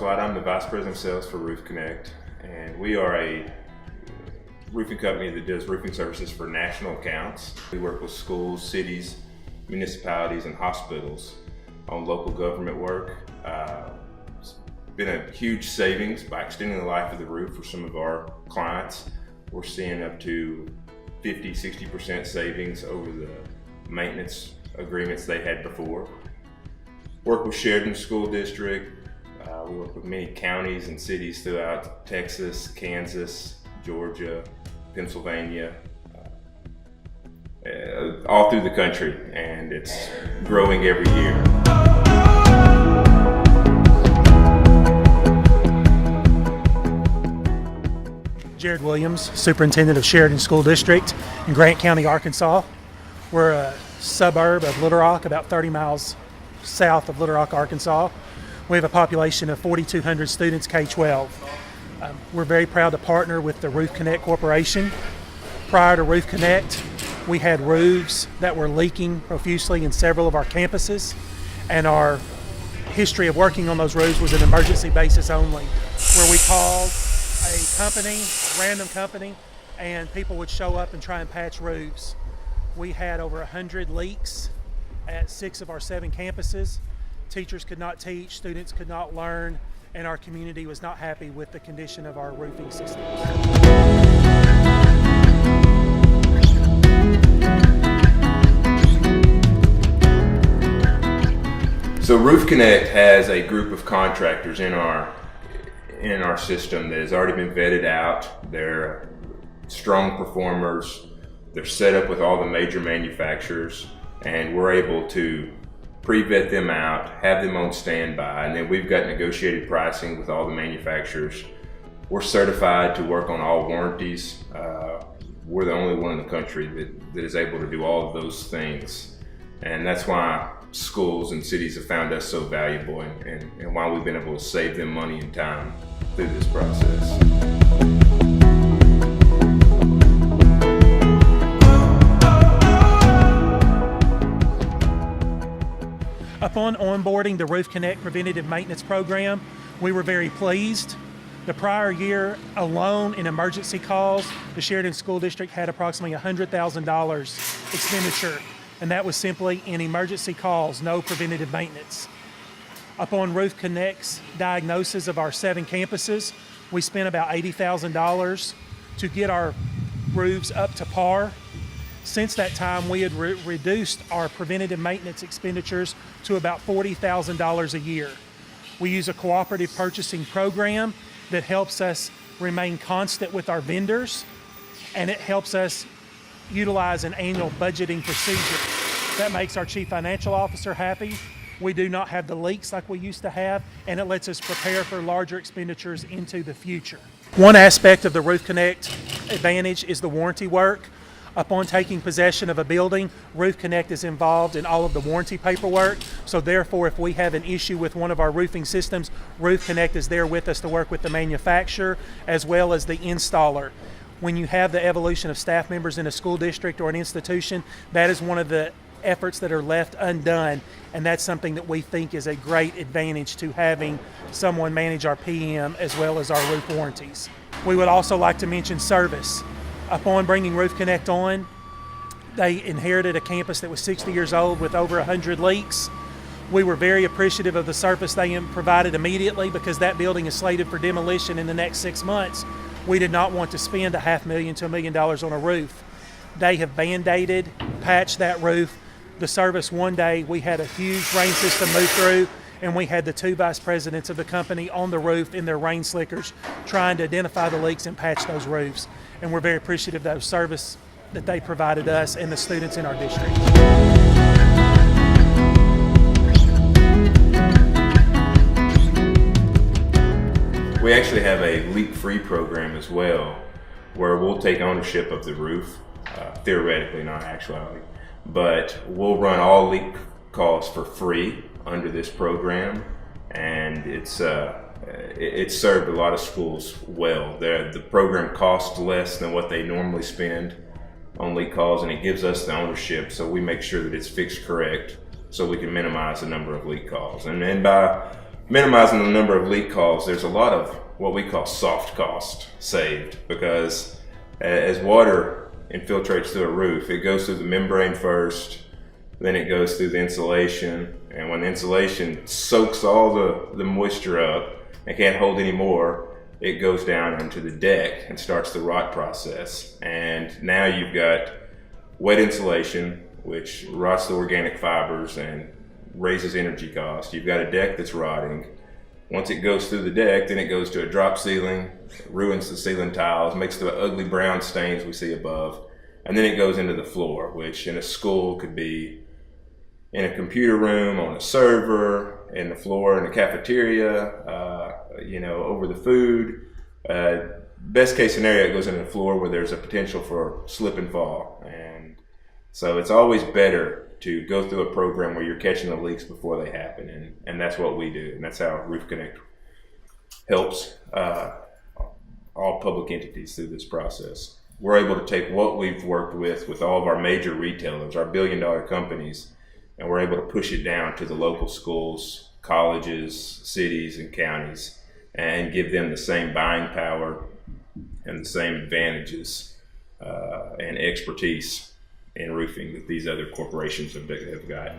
I'm the Vice President of Sales for RoofConnect, and we are a roofing company that does roofing services for national accounts. We work with schools, cities, municipalities, and hospitals on local government work. It's been a huge savings by extending the life of the roof for some of our clients. We're seeing up to 50–60% savings over the maintenance agreements they had before. Work with Sheridan School District. We work with many counties and cities throughout Texas, Kansas, Georgia, Pennsylvania, all through the country, and it's growing every year. Jared Williams, Superintendent of Sheridan School District in Grant County, Arkansas. We're a suburb of Little Rock, about 30 miles south of Little Rock, Arkansas. We have a population of 4,200 students, K-12. We're very proud to partner with the RoofConnect Corporation. Prior to RoofConnect, we had roofs that were leaking profusely in several of our campuses, and our history of working on those roofs was an emergency basis only, where we called a company, random company, and people would show up and try and patch roofs. We had over 100 leaks at 6 of our 7 campuses. Teachers could not teach, students could not learn, and our community was not happy with the condition of our roofing systems. So RoofConnect has a group of contractors in our system that has already been vetted out. They're strong performers. They're set up with all the major manufacturers, and we're able to pre-vet them out, have them on standby, and then we've got negotiated pricing with all the manufacturers. We're certified to work on all warranties. We're the only one in the country that is able to do all of those things. And that's why schools and cities have found us so valuable, and why we've been able to save them money and time through this process. Upon onboarding the RoofConnect preventative maintenance program, we were very pleased. The prior year alone in emergency calls, the Sheridan School District had approximately $100,000 expenditure, and that was simply in emergency calls, no preventative maintenance. Upon RoofConnect's diagnosis of our 7 campuses, we spent about $80,000 to get our roofs up to par. Since that time, we had reduced our preventative maintenance expenditures to about $40,000 a year. We use a cooperative purchasing program that helps us remain constant with our vendors, and it helps us utilize an annual budgeting procedure. That makes our Chief Financial Officer happy. We do not have the leaks like we used to have, and it lets us prepare for larger expenditures into the future. One aspect of the RoofConnect advantage is the warranty work. Upon taking possession of a building, RoofConnect is involved in all of the warranty paperwork. So therefore, if we have an issue with one of our roofing systems, RoofConnect is there with us to work with the manufacturer as well as the installer. When you have the evolution of staff members in a school district or an institution, that is one of the efforts that are left undone, and that's something that we think is a great advantage to having someone manage our PM as well as our roof warranties. We would also like to mention service. Upon bringing RoofConnect on, they inherited a campus that was 60 years old with over 100 leaks. We were very appreciative of the service they provided immediately, because that building is slated for demolition in the next 6 months. We did not want to spend $500,000 to $1 million on a roof. They have band-aided, patched that roof. The service, one day we had a huge rain system move through, and we had the 2 vice presidents of the company on the roof in their rain slickers trying to identify the leaks and patch those roofs. And we're very appreciative of the service that they provided us and the students in our district. We actually have a leak-free program as well, where we'll take ownership of the roof, theoretically, not actuality, but we'll run all leak calls for free under this program, and it's served a lot of schools well. The program costs less than what they normally spend on leak calls, and it gives us the ownership, so we make sure that it's fixed correct so we can minimize the number of leak calls. And then by minimizing the number of leak calls, there's a lot of what we call soft cost saved, because as water infiltrates through a roof, it goes through the membrane first, then it goes through the insulation, and when the insulation soaks all the moisture up and can't hold any more, it goes down into the deck and starts the rot process. And now you've got wet insulation, which rots the organic fibers and raises energy costs. You've got a deck that's rotting. Once it goes through the deck, then it goes to a drop ceiling, ruins the ceiling tiles, makes the ugly brown stains we see above, and then it goes into the floor, which in a school could be in a computer room, on a server, in the floor in the cafeteria, over the food. Best case scenario, it goes into the floor where there's a potential for slip and fall. And so it's always better to go through a program where you're catching the leaks before they happen. And that's what we do. And that's how RoofConnect helps all public entities through this process. We're able to take what we've worked with all of our major retailers, our billion-dollar companies, and we're able to push it down to the local schools, colleges, cities, and counties, and give them the same buying power and the same advantages and expertise in roofing that these other corporations have got.